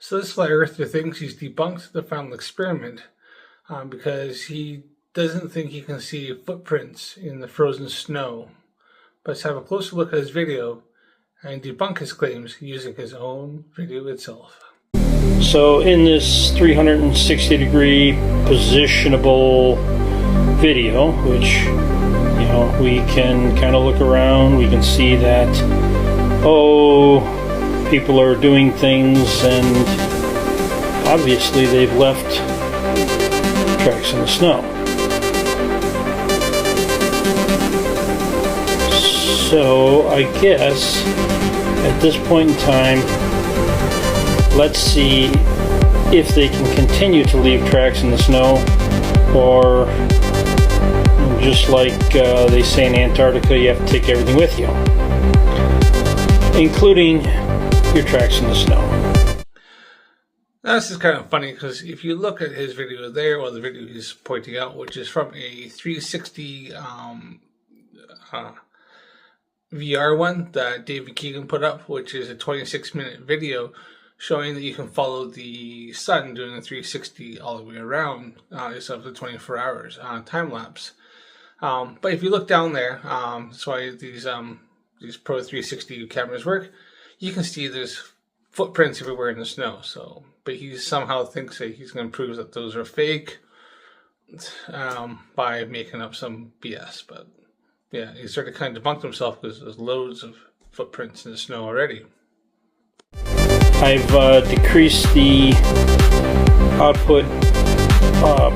So this flat earther thinks he's debunked the final experiment because he doesn't think he can see footprints in the frozen snow. But let's have a closer look at his video and debunk his claims using his own video itself. So in this 360 degree positionable video, which we can kind of look around, we can see that people are doing things, and obviously they've left tracks in the snow. So I guess at this point in time, let's see if they can continue to leave tracks in the snow, or just like they say in Antarctica, you have to take everything with you, including your tracks in the snow. Now, this is kind of funny because if you look at his video there, or the video he's pointing out, which is from a 360 VR one that Dave McKeegan put up, which is a 26-minute video showing that you can follow the sun doing a 360 all the way around. It's up to 24 hours time lapse. But if you look down there, that's why these Pro 360 cameras work. You can see there's footprints everywhere in the snow. So, but he somehow thinks that he's going to prove that those are fake by making up some BS. But yeah, he sort of kind of debunked himself because there's loads of footprints in the snow already. I've decreased the output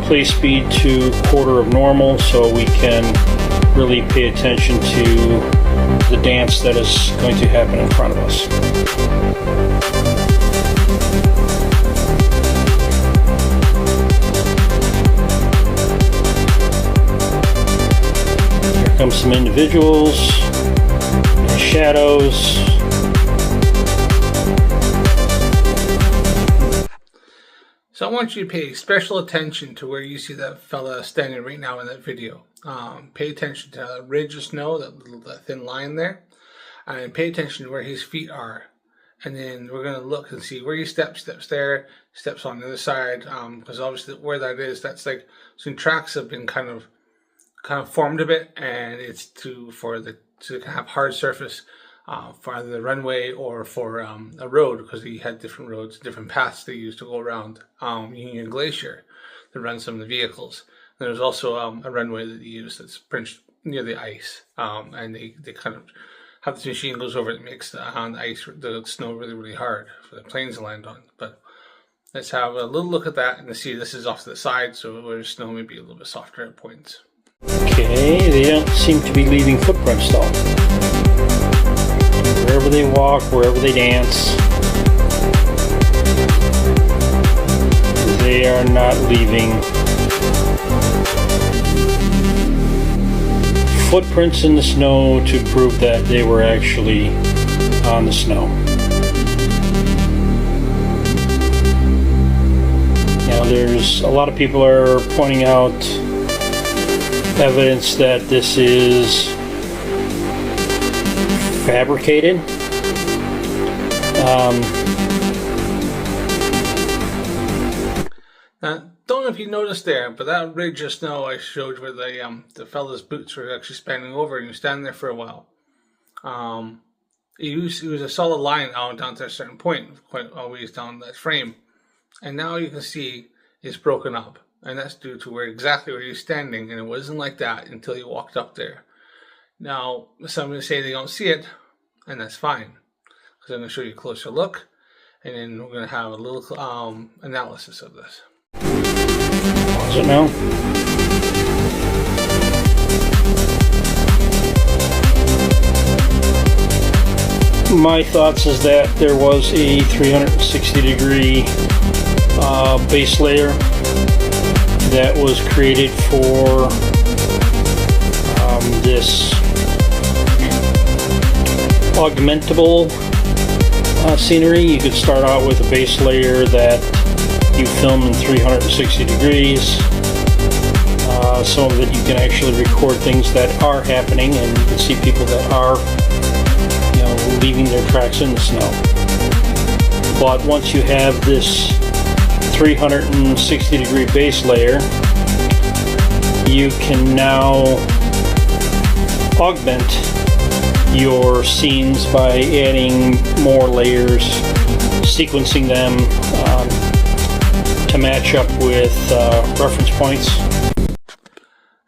play speed to quarter of normal, so we can really pay attention to the dance that is going to happen in front of us. Here come some individuals, shadows. So I want you to pay special attention to where you see that fella standing right now in that video. Pay attention to that ridge of snow, that thin line there, and pay attention to where his feet are. And then we're going to look and see where he steps there, steps on the other side, because obviously where that is, that's like some tracks have been kind of formed a bit, and it's to have hard surface for either the runway or for a road, because he had different roads, different paths they used to go around Union Glacier to run some of the vehicles. And there's also a runway that they use that's pinched near the ice, and they kind of have this machine goes over it and makes the ice, the snow really, really hard for the planes to land on. But let's have a little look at that and see this is off to the side, so where the snow may be a little bit softer at points. Okay, they don't seem to be leaving footprints though. Wherever they walk, wherever they dance, they are not leaving footprints in the snow to prove that they were actually on the snow. Now there's a lot of people are pointing out evidence that this is fabricated. Don't know if you noticed there, but that ridge of snow I showed where the fella's boots were actually spanning over, and he was standing there for a while. It was a solid line out down to a certain point, quite always down that frame, and now you can see it's broken up, and that's due to exactly where he was standing, and it wasn't like that until he walked up there. Now, some will say they don't see it, and that's fine, because I'm going to show you a closer look, and then we're going to have a little analysis of this. Is it now? My thoughts is that there was a 360 degree base layer that was created for this augmentable scenery. You could start out with a base layer that you film in 360 degrees. Some of it you can actually record things that are happening, and you can see people that are leaving their tracks in the snow. But once you have this 360 degree base layer, you can now augment your scenes by adding more layers, sequencing them to match up with reference points.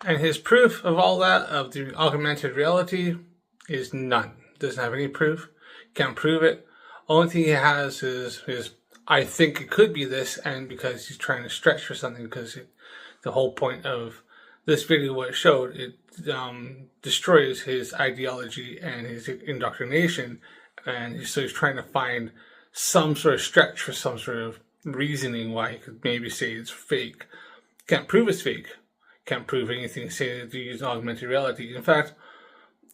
And his proof of all that, of the augmented reality, is none. Doesn't have any proof. Can't prove it. Only thing he has is I think it could be this, and because he's trying to stretch for something, because the whole point of this video, what it showed, it destroys his ideology and his indoctrination, and so he's trying to find some sort of stretch for some sort of reasoning why he could maybe say it's fake. Can't prove it's fake. Can't prove anything saying that they use augmented reality. In fact,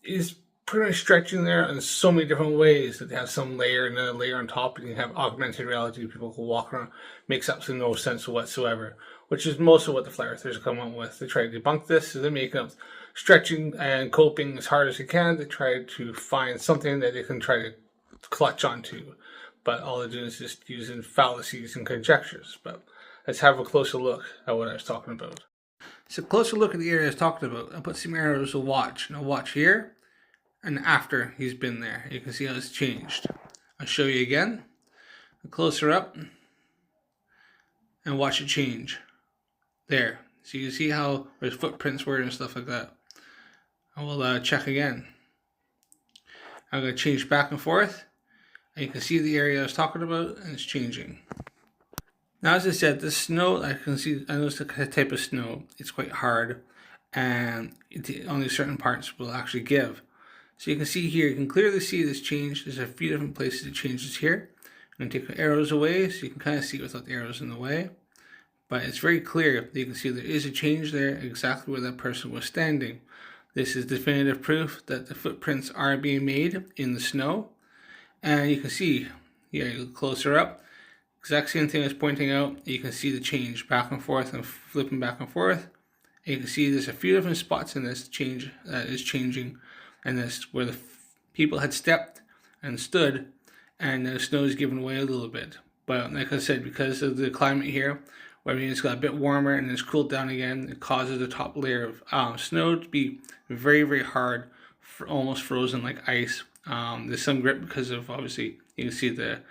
he's pretty much stretching there in so many different ways that they have some layer and then a layer on top, and you have augmented reality. People who walk around, makes absolutely no sense whatsoever, which is most of what the flat earthers come up with. They try to debunk this, so they're making up stretching and coping as hard as they can. They try to find something that they can try to clutch onto, but all they're doing is just using fallacies and conjectures. But let's have a closer look at what I was talking about. So closer look at the area I was talking about. I'll put some arrows to watch. Now watch here, and after he's been there, you can see how it's changed. I'll show you again, closer up, and watch it change. There, so you can see how his footprints were and stuff like that. I will check again. I'm going to change back and forth, and you can see the area I was talking about, and it's changing. Now, as I said, the snow, I noticed the type of snow, it's quite hard, and only certain parts will actually give. So you can see here, you can clearly see this change. There's a few different places it changes here. I'm going to take the arrows away, so you can kind of see it without the arrows in the way. But it's very clear that you can see there is a change there, exactly where that person was standing. This is definitive proof that the footprints are being made in the snow. And you can see, here, you look closer up, exact same thing I was pointing out. You can see the change back and forth and flipping back and forth. And you can see there's a few different spots in this change that is changing, and this where the people had stepped and stood, and the snow is giving way a little bit. But like I said, because of the climate here, where it's got a bit warmer and it's cooled down again, it causes the top layer of snow to be very, very hard, almost frozen like ice. There's some grip because of, obviously, you can see the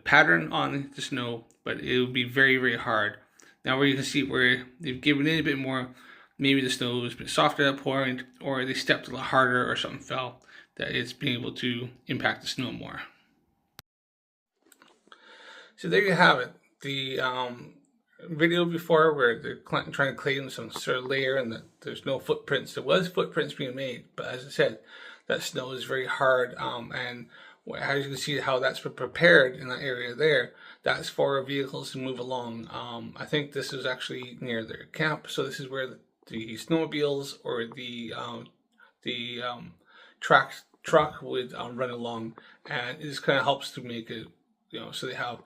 pattern on the snow, but it will be very, very hard. Now where you can see where they've given it a bit more, maybe the snow was a bit softer at that point, or they stepped a little harder or something fell, that it's being able to impact the snow more. So there you have it. The video before where they're trying to claim some sort of layer and that there's no footprints. There was footprints being made, but as I said, that snow is very hard, and as you can see how that's been prepared in that area there, that's for vehicles to move along. I think this is actually near their camp, so this is where the snowmobiles or the truck would run along, and it just kind of helps to make it, so they have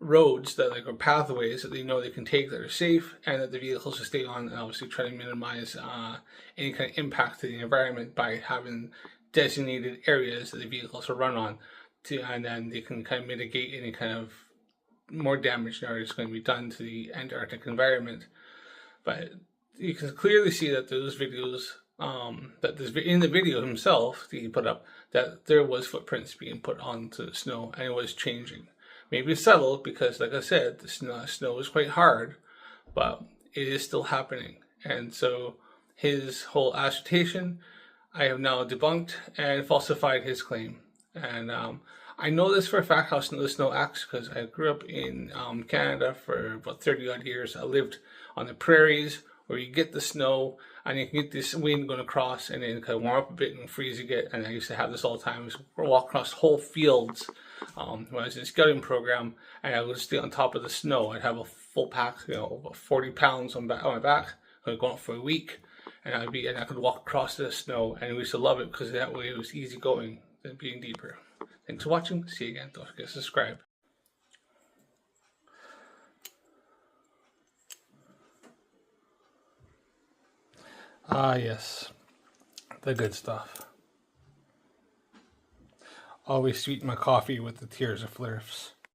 roads that are pathways that they know they can take that are safe, and that the vehicles will stay on, and obviously try to minimize any kind of impact to the environment by having designated areas that the vehicles will run on, and then they can kind of mitigate any kind of more damage that is going to be done to the Antarctic environment. But you can clearly see that those videos, in the video himself that he put up, that there was footprints being put onto the snow, and it was changing. Maybe subtle, because like I said, the snow is quite hard, but it is still happening. And so his whole assertion, I have now debunked and falsified his claim. And I know this for a fact how the snow acts, because I grew up in Canada for about 30 odd years. I lived on the prairies where you get the snow and you can get this wind going across, and then kind of warm up a bit and freeze again. And I used to have this all the time. I used to walk across whole fields when I was in a scouting program, and I would stay on top of the snow. I'd have a full pack, about 40 pounds on my back. I'd go out for a week, and I could walk across the snow, and we used to love it because that way it was easy going than being deeper. Thanks for watching. See you again. Don't forget to subscribe. Ah, yes, the good stuff. Always sweeten my coffee with the tears of Flerfs.